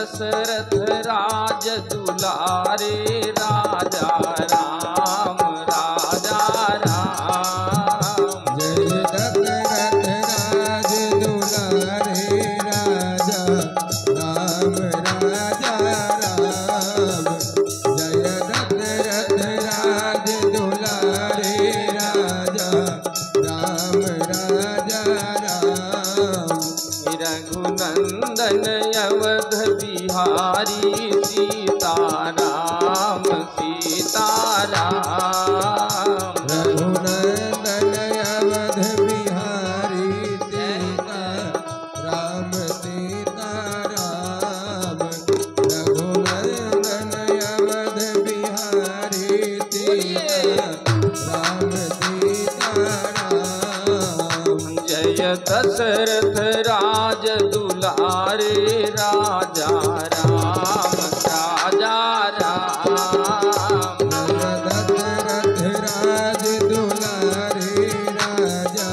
दशरथ राज दुलारे राजा राम राजा राम। जय दशरथ राज दुलारे राजा राम राजा राम। जय दशरथ राज दुलारे राजा राम राजा राम। रघुनंदन अवध बिहारी सीताराम सीताराम। रघुनंदन अवध बिहारी सीताराम सीताराम। रघुनंदन अवध बिहारी सीताराम सीताराम। जय दशरथ राज दुलारे राजा राम राजा राम। दशरथ राज दुलारे राजा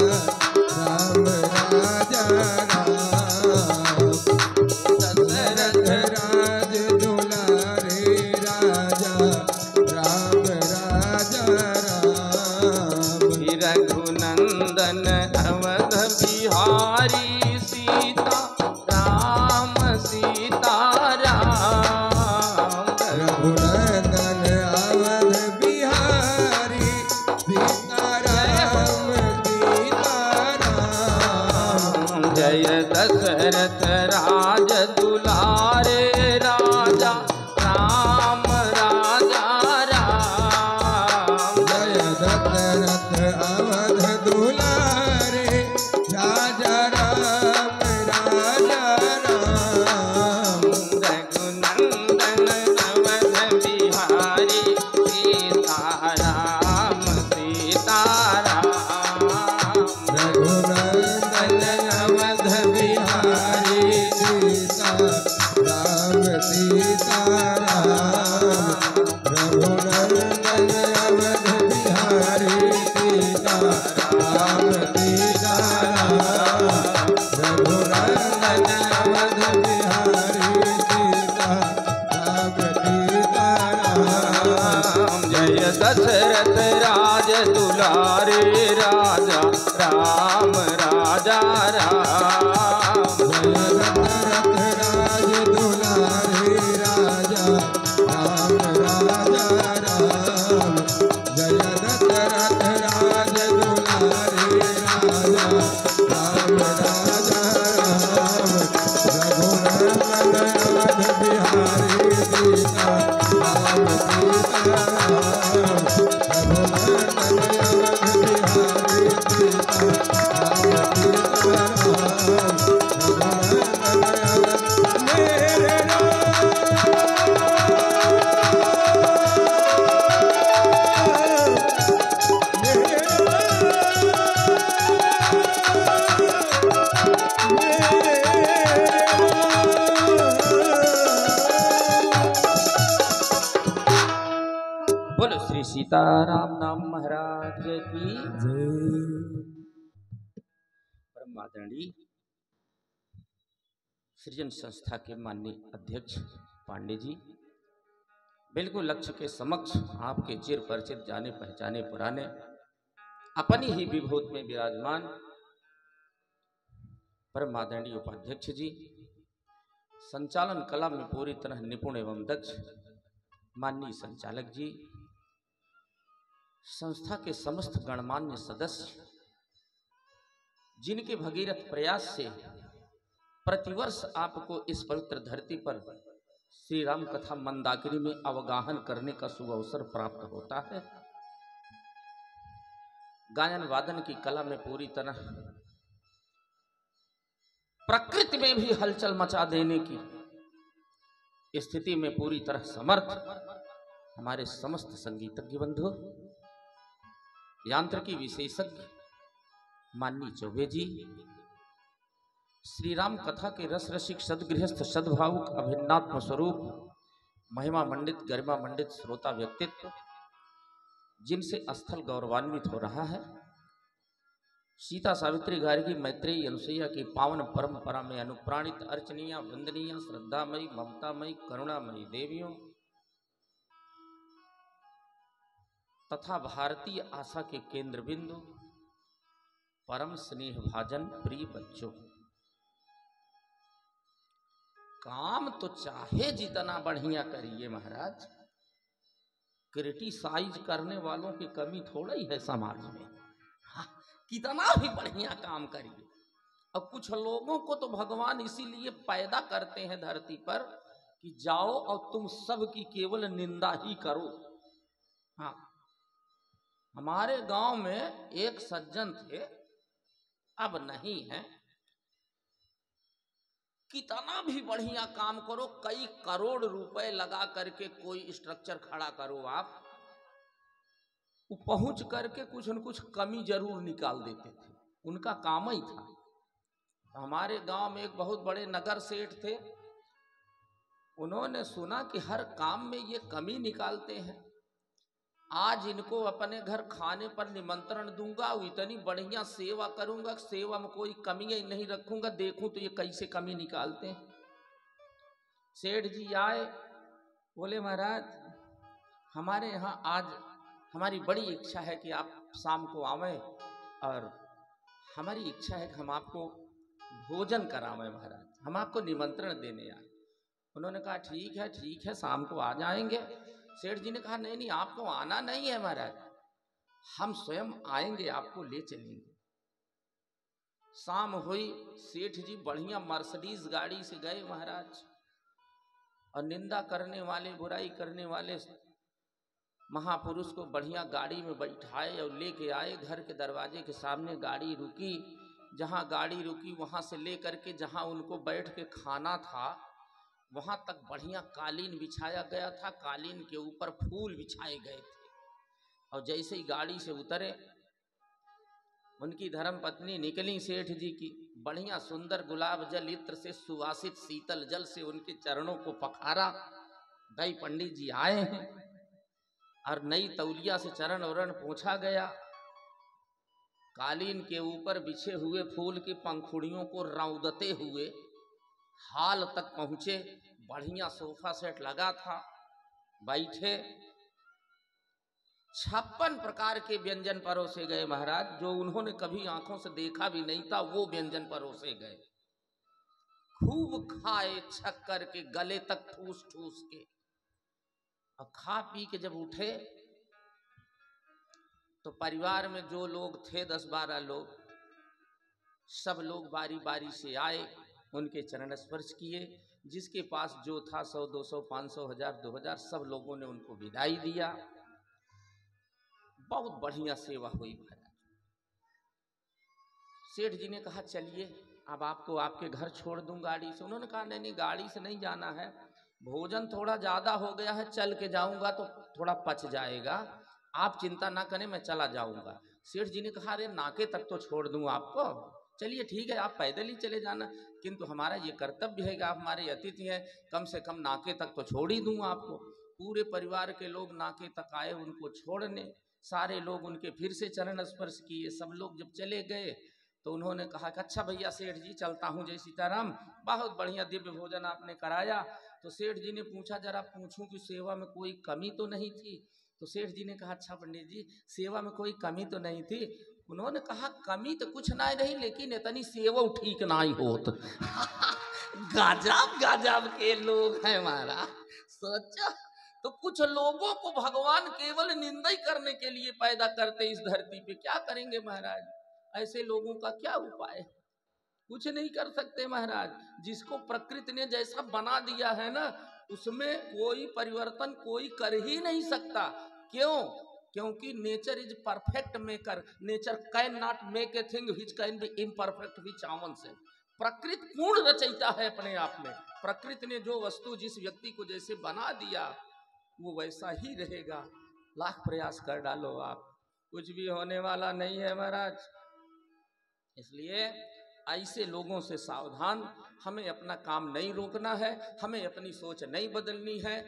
राम राजा राम। दशरथ राज दुलारे राजा राम राजा राम। रघुनंदन अवध बिहारी सीता राम सीताराम। रघुनंदन अवध बिहारी सीताराम सीताराम। जय दशरथ राज दुलारे राजा राम राजा राम। जय दशरथ अवध दुलारे राजा राम राजा राम। रघुनंदन अवध बिहारी सीताराम सीताराम। रघुनंदन अवध बिहारी सीताराम सीताराम। रघुनंदन अवध बिहारी सीताराम सीताराम। रघुनंदन अवध बिहारी सीताराम सीताराम। जय दशरथ राज दुलारे राजा राम राजा राम। जय दशरथ राज दुलारे राजा राम राजा राम। जय दशरथ राज दुलारे राजा राम राजा राम। रघुनंदन अवध बिहारी सीताराम सीताराम। रघुनंदन अवध बिहारी सीताराम सीताराम। रघुनंदन अवध मेरे बोलो श्री सीताराम नाम महाराज की परम आदरणीय सृजन संस्था के माननीय अध्यक्ष पांडे जी, बिल्कुल लक्ष्य के समक्ष आपके चिर परिचित जाने पहचाने पुराने अपनी ही विभूत में विराजमान परम आदरणीय उपाध्यक्ष जी, संचालन कला में पूरी तरह निपुण एवं दक्ष माननीय संचालक जी, संस्था के समस्त गणमान्य सदस्य, जिनके भगीरथ प्रयास से प्रतिवर्ष आपको इस पवित्र धरती पर श्री राम कथा मंदाकिनी में अवगाहन करने का शुभ अवसर प्राप्त होता है। गायन वादन की कला में पूरी तरह प्रकृति में भी हलचल मचा देने की स्थिति में पूरी तरह समर्थ हमारे समस्त संगीतज्ञ बंधु, यांत्रिकी विशेषज्ञ माननीय चौबे जी, श्री राम कथा के रस रसिक सदगृहस्थ सद्भावुक अभिन्नात्म स्वरूप महिमा मंडित गरिमा मंडित श्रोता व्यक्तित्व, जिनसे स्थल गौरवान्वित हो रहा है, सीता सावित्री गार्गी मैत्रेयी अनुसुईया की पावन परंपरा में अनुप्राणित अर्चनीय वंदनीय श्रद्धामयी ममतामयी करुणामयी देवियों तथा भारतीय आशा के केंद्र बिंदु परम स्नेह भाजन प्रिय बच्चों, काम तो चाहे जितना बढ़िया करिए महाराज, क्रिटिसाइज करने वालों की कमी थोड़ा ही है समाज में। हाँ, कितना भी बढ़िया काम करिए। और कुछ लोगों को तो भगवान इसीलिए पैदा करते हैं धरती पर कि जाओ और तुम सबकी केवल निंदा ही करो। हाँ, हमारे गांव में एक सज्जन थे, अब नहीं है, कितना भी बढ़िया काम करो, कई करोड़ रुपए लगा करके कोई स्ट्रक्चर खड़ा करो आप, वो पहुंच करके कुछ न कुछ कमी जरूर निकाल देते थे, उनका काम ही था। हमारे गांव में एक बहुत बड़े नगर सेठ थे, उन्होंने सुना कि हर काम में ये कमी निकालते हैं, आज इनको अपने घर खाने पर निमंत्रण दूंगा, इतनी बढ़िया सेवा करूंगा, सेवा में कोई कमी ही नहीं रखूंगा, देखूं तो ये कैसे कमी निकालते हैं। सेठ जी आए, बोले महाराज हमारे यहाँ आज हमारी बड़ी इच्छा है कि आप शाम को आवें और हमारी इच्छा है कि हम आपको भोजन करावें महाराज, हम आपको निमंत्रण देने आए। उन्होंने कहा ठीक है शाम को आ जाएंगे। सेठ जी ने कहा नहीं नहीं, आपको आना नहीं है महाराज, हम स्वयं आएंगे, आपको ले चलेंगे। शाम हुई, सेठ जी बढ़िया मर्सिडीज गाड़ी से गए महाराज, और निंदा करने वाले बुराई करने वाले महापुरुष को बढ़िया गाड़ी में बैठाए और लेके आए। घर के दरवाजे के सामने गाड़ी रुकी, जहाँ गाड़ी रुकी वहाँ से ले करके जहाँ उनको बैठ के खाना था वहाँ तक बढ़िया कालीन बिछाया गया था, कालीन के ऊपर फूल बिछाए गए थे। और जैसे ही गाड़ी से उतरे, उनकी धर्म पत्नी निकली सेठ जी की, बढ़िया सुंदर गुलाब जल इत्र से सुवासित शीतल जल से उनके चरणों को पखारा। दई पंडित जी आए हैं और नई तौलिया से चरण वरण पोंछा गया। कालीन के ऊपर बिछे हुए फूल की पंखुड़ियों को रौंदते हुए हाल तक पहुंचे। बढ़िया सोफा सेट लगा था, बैठे। 56 प्रकार के व्यंजन परोसे गए महाराज, जो उन्होंने कभी आंखों से देखा भी नहीं था, वो व्यंजन परोसे गए। खूब खाए छक करके, गले तक ठूस ठूस के। और खा पी के जब उठे तो परिवार में जो लोग थे 10-12 लोग, सब लोग बारी बारी से आए, उनके चरण स्पर्श किए। जिसके पास जो था 100, 200, 500, 1000, 2000, सब लोगों ने उनको विदाई दिया। बहुत बढ़िया सेवा हुई महाराज। सेठ जी ने कहा चलिए अब आपको आपके घर छोड़ दूं गाड़ी से। उन्होंने कहा नहीं गाड़ी से नहीं जाना है, भोजन थोड़ा ज्यादा हो गया है, चल के जाऊंगा तो थोड़ा पच जाएगा, आप चिंता ना करें, मैं चला जाऊंगा। सेठ जी ने कहा अरे नाके तक तो छोड़ दूं आपको, चलिए ठीक है आप पैदल ही चले जाना, किंतु हमारा ये कर्तव्य है कि आप हमारे अतिथि हैं, कम से कम नाके तक तो छोड़ ही दूं आपको। पूरे परिवार के लोग नाके तक आए उनको छोड़ने, सारे लोग उनके फिर से चरण स्पर्श किए। सब लोग जब चले गए तो उन्होंने कहा कि अच्छा भैया सेठ जी चलता हूँ, जय सीताराम, बहुत बढ़िया दिव्य भोजन आपने कराया। तो सेठ जी ने पूछा जरा पूछूं कि सेवा में कोई कमी तो नहीं थी। तो सेठ जी ने कहा अच्छा पंडित जी सेवा में कोई कमी तो नहीं थी। उन्होंने कहा कमी तो कुछ ना नहीं, लेकिन इतनी सेवा ठीक ना ही होत। गजब गजब के लोग हैं महाराज, सोचा। तो कुछ लोगों को भगवान केवल निंदा ही करने के लिए पैदा करते इस धरती पे, क्या करेंगे महाराज, ऐसे लोगों का क्या उपाय, कुछ नहीं कर सकते महाराज। जिसको प्रकृति ने जैसा बना दिया है ना, उसमें कोई परिवर्तन कोई कर ही नहीं सकता। क्यों? क्योंकि nature is perfect maker, nature can not make a thing which can be imperfect which own से। प्रकृति पूर्ण रचयिता है अपने आप में। प्रकृति ने जो वस्तु जिस व्यक्ति को जैसे बना दिया वो वैसा ही रहेगा, लाख प्रयास कर डालो आप, कुछ भी होने वाला नहीं है महाराज। इसलिए ऐसे लोगों से सावधान, हमें अपना काम नहीं रोकना है, हमें अपनी सोच नहीं बदलनी है।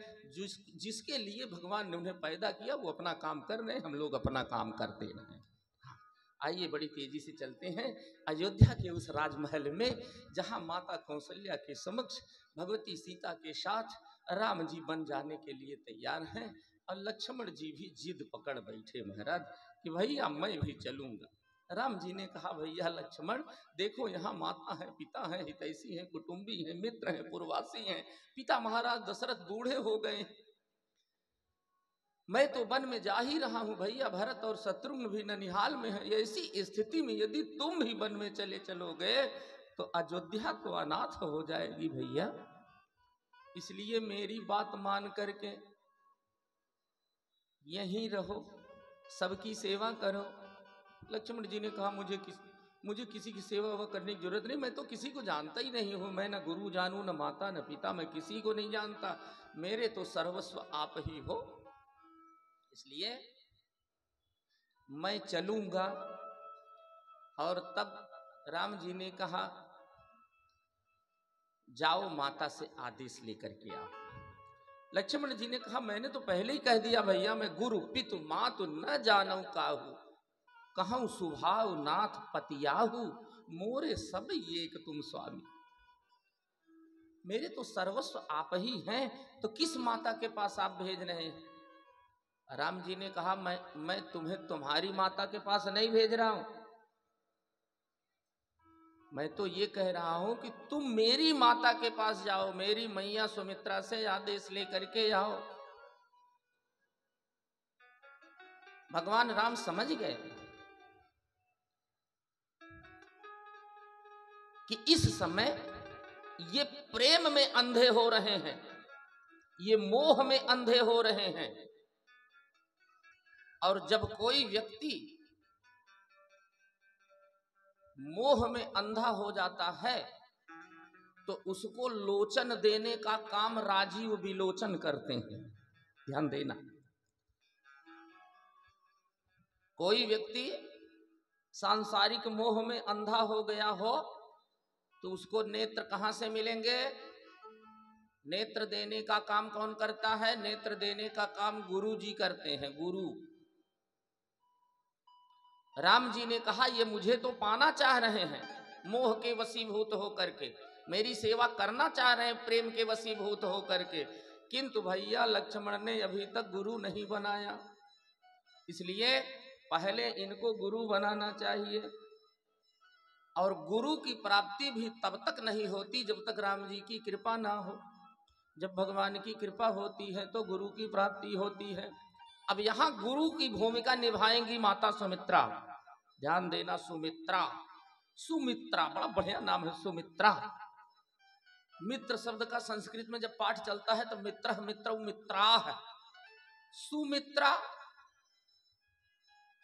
जिसके लिए भगवान ने उन्हें पैदा किया वो अपना काम कर रहे हैं, हम लोग अपना काम करते रहें। आइए बड़ी तेजी से चलते हैं अयोध्या के उस राजमहल में, जहां माता कौशल्या के समक्ष भगवती सीता के साथ राम जी बन जाने के लिए तैयार हैं। और लक्ष्मण जी भी जिद पकड़ बैठे महाराज कि भैया मैं भी चलूंगा। राम जी ने कहा भैया लक्ष्मण देखो, यहाँ माता है, पिता है, हितैषी है, कुटुंबी है, मित्र है, पूर्ववासी हैं। पिता महाराज दशरथ बूढ़े हो गए, मैं तो वन में जा ही रहा हूं भैया, भरत और शत्रुघ्न भी ननिहाल में है। ऐसी स्थिति में यदि तुम भी वन में चलोगे तो अयोध्या तो अनाथ हो जाएगी भैया, इसलिए मेरी बात मान करके यहीं रहो, सबकी सेवा करो। लक्ष्मण जी ने कहा मुझे किसी की सेवा करने की जरूरत नहीं, मैं तो किसी को जानता ही नहीं हूं, मैं न गुरु जानू, न माता, न पिता, मैं किसी को नहीं जानता, मेरे तो सर्वस्व आप ही हो, इसलिए मैं चलूंगा। और तब राम जी ने कहा जाओ माता से आदेश लेकर के आओ। लक्ष्मण जी ने कहा मैंने तो पहले ही कह दिया भैया, मैं गुरु पितु मातु न जानऊ काहू, कहूं सुभाव नाथ पतियाहू, मोरे सब एक तुम स्वामी। मेरे तो सर्वस्व आप ही हैं, तो किस माता के पास आप भेज रहे हैं? राम जी ने कहा मैं तुम्हें तुम्हारी माता के पास नहीं भेज रहा हूं, मैं तो ये कह रहा हूं कि तुम मेरी माता के पास जाओ, मेरी मैया सुमित्रा से आदेश लेकर के आओ। भगवान राम समझ गए कि इस समय ये प्रेम में अंधे हो रहे हैं, ये मोह में अंधे हो रहे हैं। और जब कोई व्यक्ति मोह में अंधा हो जाता है तो उसको लोचन देने का काम राजीव विलोचन करते हैं। ध्यान देना, कोई व्यक्ति सांसारिक मोह में अंधा हो गया हो तो उसको नेत्र कहां से मिलेंगे? नेत्र देने का काम कौन करता है? नेत्र देने का काम गुरु जी करते हैं, गुरु। राम जी ने कहा ये मुझे तो पाना चाह रहे हैं मोह के वशीभूत होकर के, मेरी सेवा करना चाह रहे हैं प्रेम के वशीभूत होकर के, किंतु भैया लक्ष्मण ने अभी तक गुरु नहीं बनाया, इसलिए पहले इनको गुरु बनाना चाहिए। और गुरु की प्राप्ति भी तब तक नहीं होती जब तक राम जी की कृपा ना हो। जब भगवान की कृपा होती है तो गुरु की प्राप्ति होती है। अब यहां गुरु की भूमिका निभाएंगी माता सुमित्रा। ध्यान देना, सुमित्रा, सुमित्रा बड़ा बढ़िया नाम है, सुमित्रा। मित्र शब्द का संस्कृत में जब पाठ चलता है तो मित्र मित्र मित्रा है। सुमित्रा,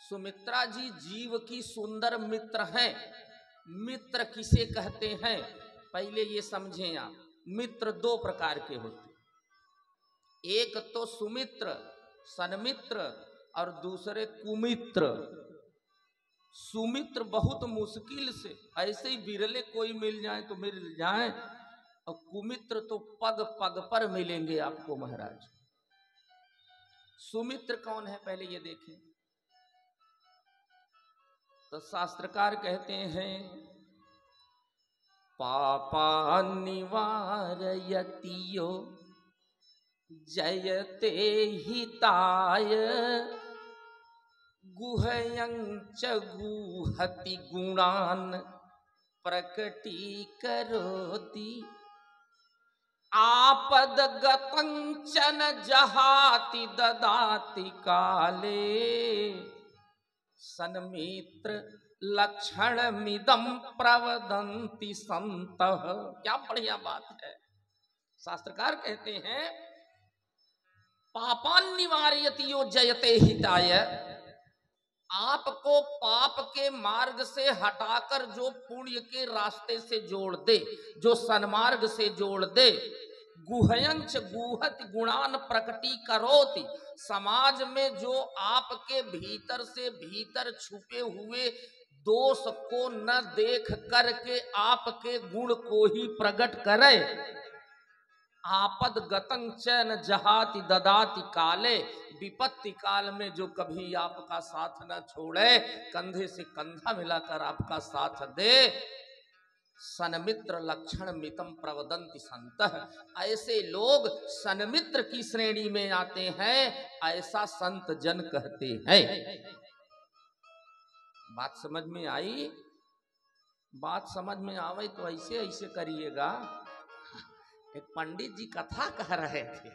सुमित्रा जी जीव की सुंदर मित्र हैं। मित्र किसे कहते हैं पहले ये समझें आप। मित्र दो प्रकार के होते, एक तो सुमित्र सन्मित्र और दूसरे कुमित्र। सुमित्र बहुत मुश्किल से, ऐसे ही बिरले कोई मिल जाए तो मिल जाए, और कुमित्र तो पग पग पर मिलेंगे आपको महाराज। सुमित्र कौन है पहले ये देखें। तो शास्त्रकार कहते हैं पापा निवारयतियो जयते हिताय गुह्यं च गुहति गुणान् प्रकटीकरोति आपदगतं च न जहाति ददाति काले सन्मित्र लक्षणमिदं प्रवदन्ति संतः। क्या बढ़िया बात है। शास्त्रकार कहते हैं पापान निवारयतियो जयते हिताय, आपको पाप के मार्ग से हटाकर जो पुण्य के रास्ते से जोड़ दे, जो सन्मार्ग से जोड़ दे, गुह्यंच गुहत गुणान प्रकटी करोति, समाज में जो आपके भीतर से भीतर छुपे हुए दोष को न देख करके आपके गुण को ही प्रकट करे, आपद गतं चैन जहाति ददाति काले, विपत्ति काल में जो कभी आपका साथ न छोड़े, कंधे से कंधा मिलाकर आपका साथ दे। सन्मित्र लक्षण मितम प्रवदंति संतः, ऐसे लोग सन्मित्र की श्रेणी में आते हैं, ऐसा संत जन कहते हैं। बात समझ में आई? बात समझ में आवे तो ऐसे ऐसे करिएगा। एक पंडित जी कथा कह रहे थे,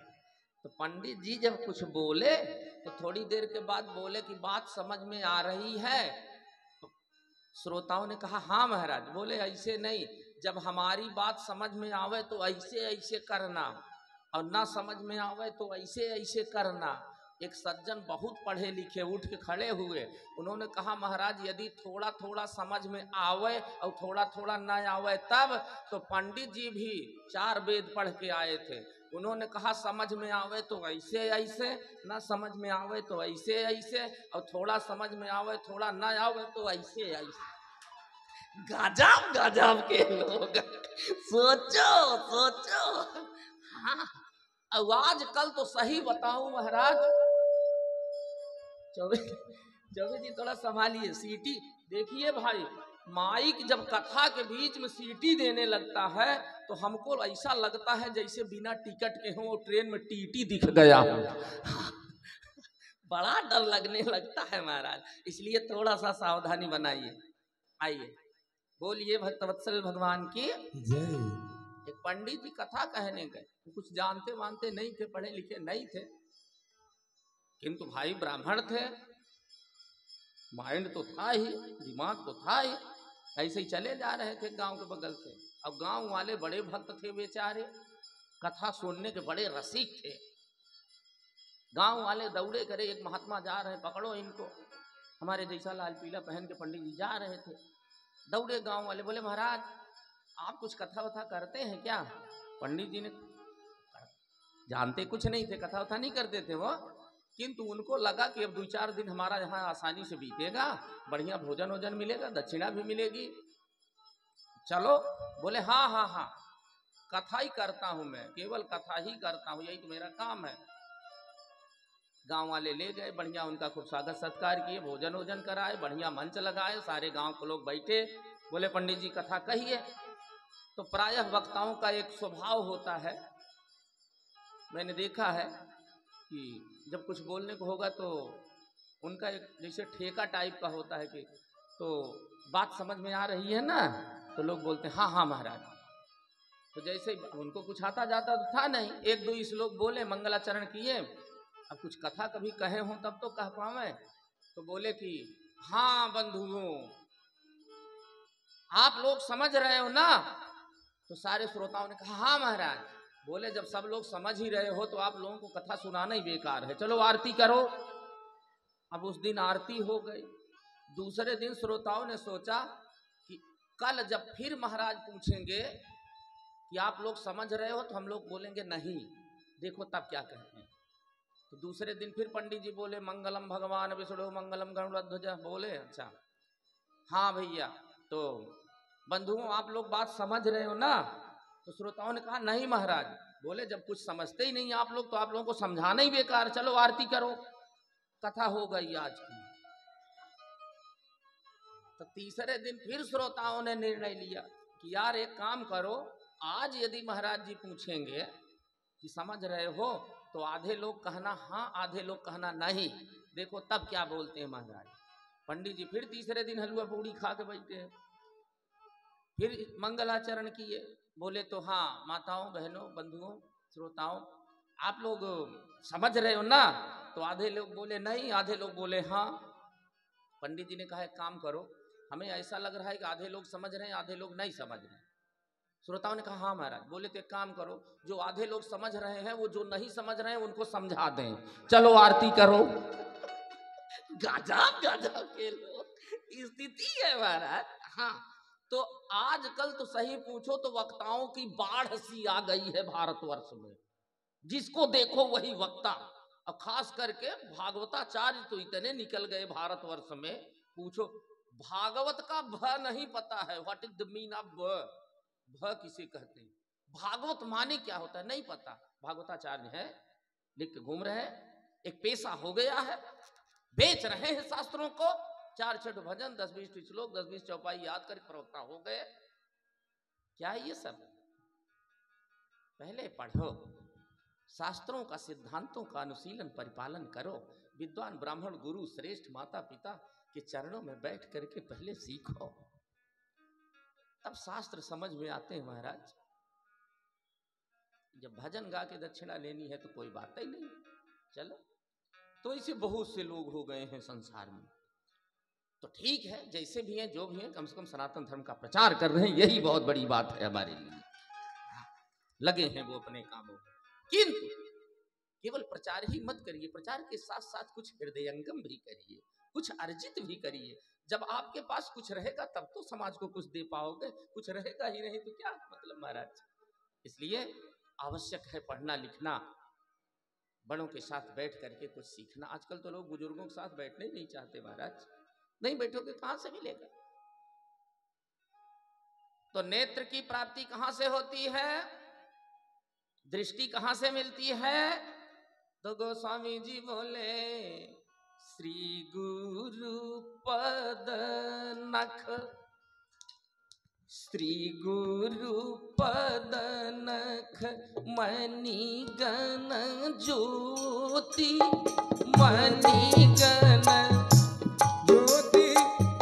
तो पंडित जी जब कुछ बोले तो थोड़ी देर के बाद बोले कि बात समझ में आ रही है। तो श्रोताओं ने कहा हाँ महाराज। बोले ऐसे नहीं, जब हमारी बात समझ में आवे तो ऐसे ऐसे करना, और ना समझ में आवे तो ऐसे ऐसे करना। एक सज्जन बहुत पढ़े लिखे उठ के खड़े हुए, उन्होंने कहा महाराज यदि थोड़ा थोड़ा समझ में आवे और थोड़ा थोड़ा ना आवे तब। तो पंडित जी भी 4 वेद पढ़ के आए थे, उन्होंने कहा समझ में आवे तो ऐसे ऐसे, ना समझ में आवे तो ऐसे ऐसे, और थोड़ा समझ में आवे थोड़ा ना आवे तो ऐसे ऐसे। गजब गजब के लोग, सोचो सोचो। हाँ, अब आजकल तो सही बताऊं महाराज, चौबे जी थोड़ा संभालिए, सीटी देखिए भाई, माइक जब कथा के बीच में सीटी देने लगता है तो हमको ऐसा लगता है जैसे बिना टिकट के हो ट्रेन में टीटी दिख गया हो। बड़ा डर लगने लगता है महाराज, इसलिए थोड़ा सा सावधानी बनाइए। आइए बोलिए भक्तवत्सल भगवान की जय। एक पंडित जी कथा कहने गए, कुछ जानते वानते नहीं थे, पढ़े लिखे नहीं थे, किंतु भाई ब्राह्मण थे, माइंड तो था ही, दिमाग तो था ही। ऐसे ही चले जा रहे थे गांव के बगल से। अब गांव वाले बड़े भक्त थे बेचारे, कथा सुनने के बड़े रसिक थे। गांव वाले दौड़े करे, एक महात्मा जा रहे हैं, पकड़ो इनको। हमारे जैसा लाल पीला पहन के पंडित जी जा रहे थे, दौड़े गांव वाले, बोले महाराज आप कुछ कथा वथा करते हैं क्या? पंडित जी ने जानते कुछ नहीं थे, कथा वथा नहीं करते थे वो, किंतु उनको लगा कि अब 2-4 दिन हमारा यहाँ आसानी से बीतेगा, बढ़िया भोजन वोजन मिलेगा, दक्षिणा भी मिलेगी, चलो। बोले हाँ हाँ हाँ कथा ही करता हूँ मैं, केवल कथा ही करता हूँ, यही तो मेरा काम है। गांव वाले ले गए, बढ़िया उनका खूब स्वागत सत्कार किए, भोजन वोजन कराए, बढ़िया मंच लगाए, सारे गांव के लोग बैठे। बोले पंडित जी कथा कहिए। तो प्रायः वक्ताओं का एक स्वभाव होता है, मैंने देखा है कि जब कुछ बोलने को होगा तो उनका एक जैसे ठेका टाइप का होता है कि तो बात समझ में आ रही है ना, तो लोग बोलते हैं हाँ हाँ महाराज। तो जैसे उनको कुछ आता जाता तो था नहीं, 1-2 श्लोक बोले, मंगलाचरण किए। अब कुछ कथा कभी कहे हों तब तो कह पावे, तो बोले कि हाँ बंधुओं आप लोग समझ रहे हो ना? तो सारे श्रोताओं ने कहा हाँ महाराज। बोले जब सब लोग समझ ही रहे हो तो आप लोगों को कथा सुनाना ही बेकार है, चलो आरती करो। अब उस दिन आरती हो गई। दूसरे दिन श्रोताओं ने सोचा कि कल जब फिर महाराज पूछेंगे कि आप लोग समझ रहे हो, तो हम लोग बोलेंगे नहीं, देखो तब क्या कहते हैं। तो दूसरे दिन फिर पंडित जी बोले मंगलम भगवान विष्णु मंगलम गरुड़ध्वज। बोले अच्छा हाँ भैया, तो बंधुओं आप लोग बात समझ रहे हो ना? तो श्रोताओं ने कहा नहीं महाराज। बोले जब कुछ समझते ही नहीं आप लोग तो आप लोगों को समझाना ही बेकार, चलो आरती करो। कथा हो गई आज की। तो तीसरे दिन फिर श्रोताओं ने निर्णय लिया कि यार एक काम करो, आज यदि महाराज जी पूछेंगे कि समझ रहे हो, तो आधे लोग कहना हाँ, आधे लोग कहना नहीं, देखो तब क्या बोलते हैं महाराज। पंडित जी फिर तीसरे दिन हलवा पूड़ी खा के बैठे हैं, फिर मंगलाचरण किए। बोले तो हाँ माताओं बहनों बंधुओं श्रोताओं आप लोग समझ रहे हो ना? तो आधे लोग बोले नहीं, आधे लोग बोले हाँ। पंडित जी ने कहा एक काम करो, हमें ऐसा लग रहा है कि आधे लोग समझ रहे हैं आधे लोग नहीं समझ रहे हैं। श्रोताओं ने कहा हाँ महाराज। बोले तो एक काम करो, जो आधे लोग समझ रहे हैं वो जो नहीं समझ रहे हैं उनको समझा दें, चलो आरती करो। गजब गजब के लोग, स्थिति है महाराज। हाँ, तो आजकल तो सही पूछो तो वक्ताओं की बाढ़ सी आ गई है भारतवर्ष में, जिसको देखो वही वक्ता। और खास करके भागवताचार्य तो इतने निकल गए भारतवर्ष में, पूछो भागवत का भ नहीं पता है, what is the mean of भ, भ किसे कहते हैं। भागवत माने क्या होता है नहीं पता, भागवताचार्य है लिख के घूम रहे हैं, एक पेशा हो गया है, बेच रहे हैं शास्त्रों को, 4 छठ भजन 10-20 श्लोक 10-20 चौपाई याद कर प्रवक्ता हो गए। क्या है ये सब? पहले पढ़ो, शास्त्रों का सिद्धांतों का अनुशीलन परिपालन करो, विद्वान ब्राह्मण गुरु श्रेष्ठ माता पिता के चरणों में बैठ करके पहले सीखो, तब शास्त्र समझ में आते हैं महाराज। जब भजन गा के दक्षिणा लेनी है तो कोई बात ही नहीं, चलो। तो ऐसे बहुत से लोग हो गए हैं संसार में, तो ठीक है जैसे भी हैं जो भी हैं, कम से कम सनातन धर्म का प्रचार कर रहे हैं, यही बहुत बड़ी बात है हमारे लिए। लगे हैं वो अपने कामों में, किंतु केवल प्रचार ही मत करिए, प्रचार के साथ साथ कुछ हृदयंगम भी करिए, कुछ अर्जित भी करिए। जब आपके पास कुछ रहेगा तब तो समाज को कुछ दे पाओगे, कुछ रहेगा ही नहीं तो क्या मतलब महाराज। इसलिए आवश्यक है पढ़ना लिखना, बड़ों के साथ बैठ करके कुछ सीखना। आजकल तो लोग बुजुर्गों के साथ बैठने ही नहीं चाहते महाराज, नहीं बैठोगे कहां से मिलेगा। तो नेत्र की प्राप्ति कहां से होती है, दृष्टि कहां से मिलती है? तो गोस्वामी जी बोले श्री गुरु पद नख, श्री गुरु पद नख मणि गण ज्योति, मणि गण ज्योति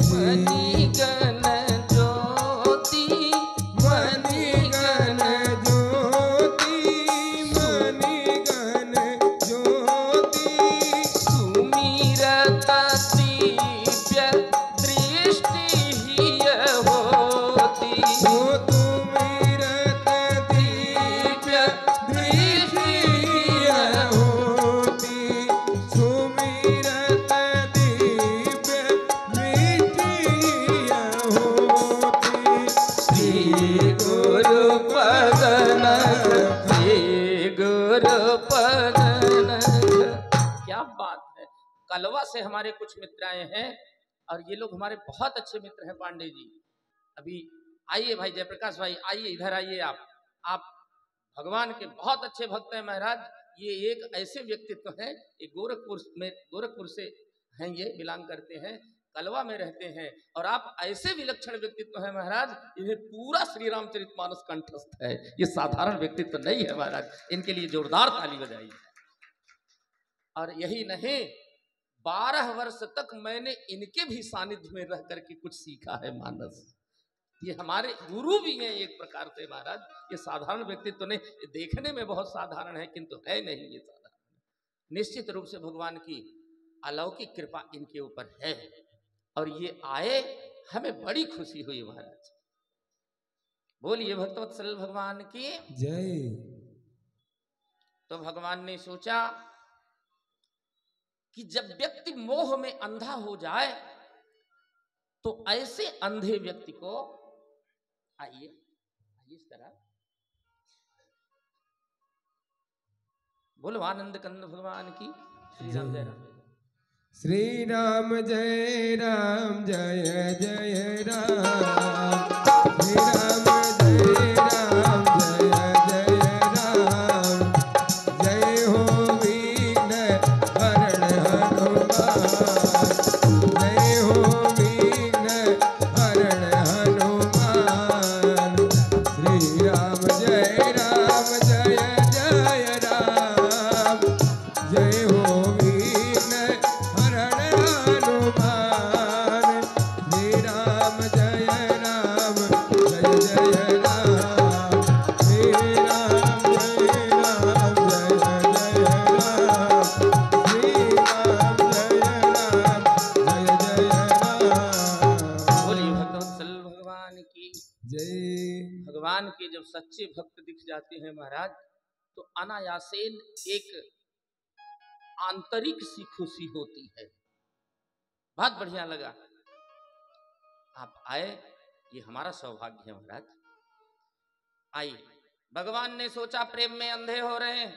मणि गण ज्योति, मणि गण ज्योति, मणि गण ज्योति, सुमिरत दिव्य दृष्टि हिय होती, हो तुमिरत दिव्य दृष्टि होती, सुमिरत दिव्य दृष्टि होती। श्री गुरु पद नख, श्री गुरु पद नख। क्या बात है। कलवा से हमारे कुछ मित्र आए हैं और ये लोग हमारे बहुत अच्छे मित्र हैं पांडे जी। अभी आइए भाई जयप्रकाश भाई, आइए इधर आइए आप भगवान के बहुत अच्छे भक्त हैं महाराज। ये एक ऐसे व्यक्तित्व हैं, ये गोरखपुर से हैं, ये बिलोंग करते हैं, कलवा में रहते हैं, और आप ऐसे विलक्षण व्यक्तित्व हैं महाराज, इन्हें पूरा श्री रामचरितमानस कंठस्थ है। ये साधारण व्यक्तित्व नहीं है महाराज, इनके लिए जोरदार ताली बजाइए। और यही नहीं, 12 वर्ष तक मैंने इनके भी सानिध्य में रह करके कुछ सीखा है मानस। ये हमारे गुरु भी हैं एक प्रकार से महाराज, ये साधारण व्यक्तित्व तो नहीं, ये देखने में बहुत साधारण है किंतु है नहीं ये साधारण। निश्चित रूप से भगवान की अलौकिक कृपा इनके ऊपर है, और ये आए हमें बड़ी खुशी हुई महाराज। बोलिए भक्तवत्सल भगवान की जय। तो भगवान ने सोचा कि जब व्यक्ति मोह में अंधा हो जाए तो ऐसे अंधे व्यक्ति को, आइए इस तरह, बोलो आनंद कंद भगवान की श्री राम जय राम। श्री राम जय राम जय जय राम, श्री राम जय राम जय जय राम, जय हो विघ्न हरण हनुमान, जय हो विघ्न हरण हनुमान, श्री राम जय जय राम, जय हो विघ्न हरण हनुमान, श्री राम जय राम जय जय राम, श्री राम जय राम जय जय राम, श्री राम जय राम जय जय राम। बोलिए भक्तवत्सल भगवान की जय। भगवान के जब सच्चे भक्त दिख जाते हैं महाराज तो अनायासेन एक आंतरिक सी खुशी होती है। बहुत बढ़िया लगा आप आए, ये हमारा सौभाग्य है महाराज। आइए, भगवान ने सोचा प्रेम में अंधे हो रहे हैं,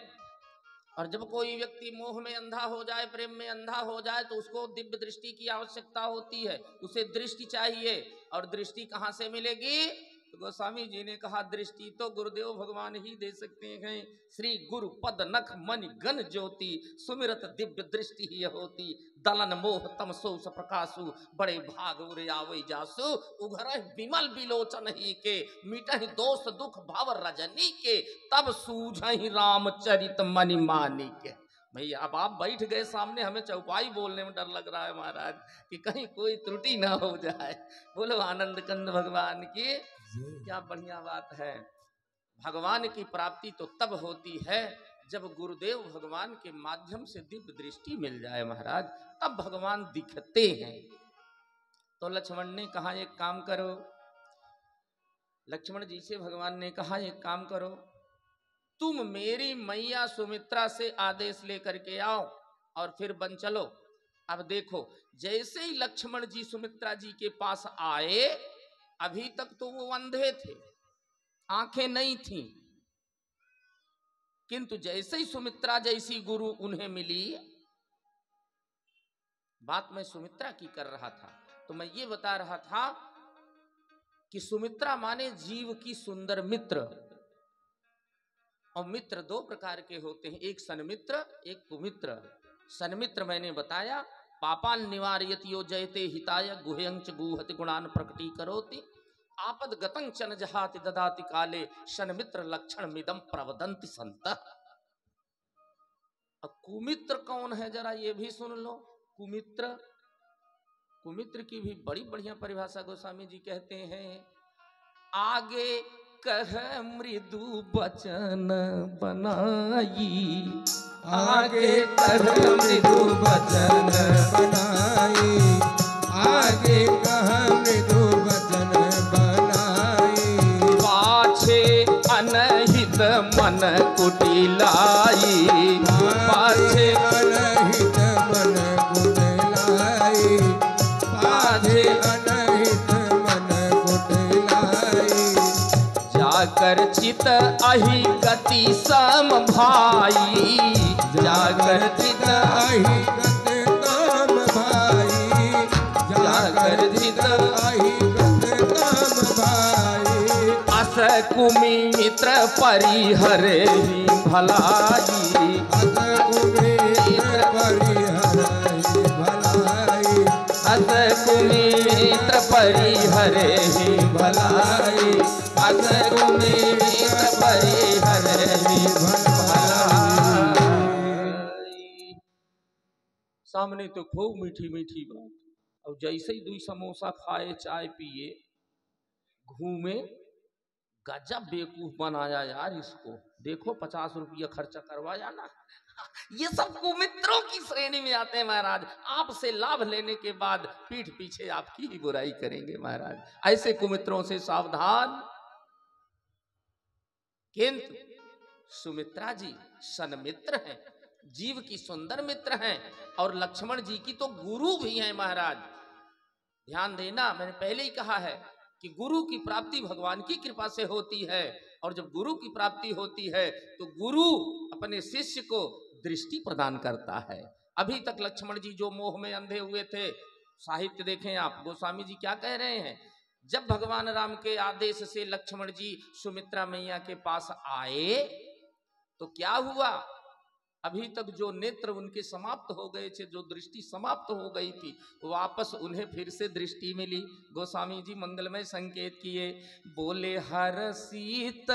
और जब कोई व्यक्ति मोह में अंधा हो जाए, प्रेम में अंधा हो जाए, तो उसको दिव्य दृष्टि की आवश्यकता होती है, उसे दृष्टि चाहिए। और दृष्टि कहाँ से मिलेगी? तो गोस्वामी जी ने कहा दृष्टि तो गुरुदेव भगवान ही दे सकते हैं। श्री गुरु पद नख मनि गण ज्योति सुमिरत दिव्य दृष्टि ही होती। दलन मोह तमसो प्रकाशु बड़े भाग उरे आवै जासु। उघर विमल विलोचन ही के मिटहि दोष दुख भव रजनी के। तब सूझहि रामचरित मनि मानी के। भैया अब आप बैठ गए सामने, हमें चौपाई बोलने में डर लग रहा है महाराज कि कहीं कोई त्रुटि ना हो जाए। बोलो आनंद कंद भगवान की। क्या बढ़िया बात है। भगवान की प्राप्ति तो तब होती है जब गुरुदेव भगवान के माध्यम से दिव्य दृष्टि मिल जाए महाराज, तब भगवान दिखते हैं। तो लक्ष्मण ने कहा एक काम करो, लक्ष्मण जी से भगवान ने कहा एक काम करो, तुम मेरी मैया सुमित्रा से आदेश लेकर के आओ और फिर बन चलो। अब देखो जैसे ही लक्ष्मण जी सुमित्रा जी के पास आए, अभी तक तो वो अंधे थे, आंखें नहीं थीं, किंतु जैसे ही सुमित्रा जैसी गुरु उन्हें मिली, बात मैं सुमित्रा की कर रहा था, तो मैं ये बता रहा था कि सुमित्रा माने जीव की सुंदर मित्र। और मित्र दो प्रकार के होते हैं, एक सन्मित्र एक कुमित्र। सन्मित्र मैंने बताया पापान निवारयति यो जयते हिताय गुह्यंच गुहति गुणान प्रकटी करोति आपद गतं चन जहाति ददाति काले सन्मित्र लक्षण मिदम प्रवदंति संत। अब कुमित्र कौन है जरा ये भी सुन लो। कुमित्र, कुमित्र की भी बड़ी बढ़िया परिभाषा गोस्वामी जी कहते हैं, आगे कह मृदु बचन बनाई, आगे कह मृदु बचन बनाई, आगे कह मृदु बचन बनाई। पाछे अनहित मन कुटिलाई, पाछे अनहित मन कुटिलाई, पाछे अनहित मन कुटिलाई। जाकर चित अहि गति सम भाई, जाकर चित अहि गति सम भाई, जाकर चित अहि गति सम भाई। अस कुमित्र परिहरे ही भलाई, अस कुमित्र परिहरे ही भलाई, अस कुमित्र परिहरे ही भलाई, अस कुमित्र परिहरे ही भलाई। सामने तो खूब मीठी मीठी बात, और जैसे ही 2 समोसा खाए, चाय पिए, घूमे, गजब बेवकूफ बनाया यार इसको। देखो 50 रुपया खर्चा करवाया ना। ये सब कुमित्रों की श्रेणी में आते हैं महाराज। आपसे लाभ लेने के बाद पीठ पीछे आपकी ही बुराई करेंगे महाराज। ऐसे कुमित्रों से सावधान। किंतु सुमित्रा जी सन्मित्र हैं, जीव की सुंदर मित्र हैं, और लक्ष्मण जी की तो गुरु भी हैं महाराज। ध्यान देना, मैंने पहले ही कहा है कि गुरु की प्राप्ति भगवान की कृपा से होती है, और जब गुरु की प्राप्ति होती है तो गुरु अपने शिष्य को दृष्टि प्रदान करता है। अभी तक लक्ष्मण जी जो मोह में अंधे हुए थे, साहित्य देखें आप, गोस्वामी जी क्या कह रहे हैं। जब भगवान राम के आदेश से लक्ष्मण जी सुमित्रा मैया के पास आए तो क्या हुआ, अभी तक जो नेत्र उनके समाप्त हो गए थे, जो दृष्टि समाप्त हो गई थी, वापस उन्हें फिर से दृष्टि मिली। गोस्वामी जी मंगलमय संकेत किए, बोले हर्षित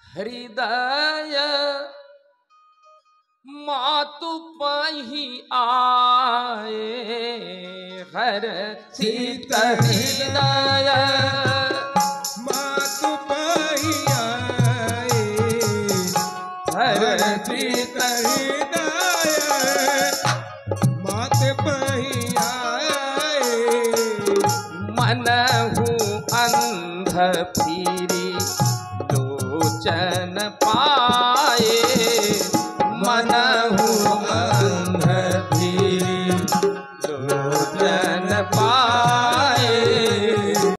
हृदय मातु पाही आए, हर्षित हृदय मातु पाही आए, हर्षित हृदय मातु पाही आए। मनहु अंध फिरी लोचन पाए,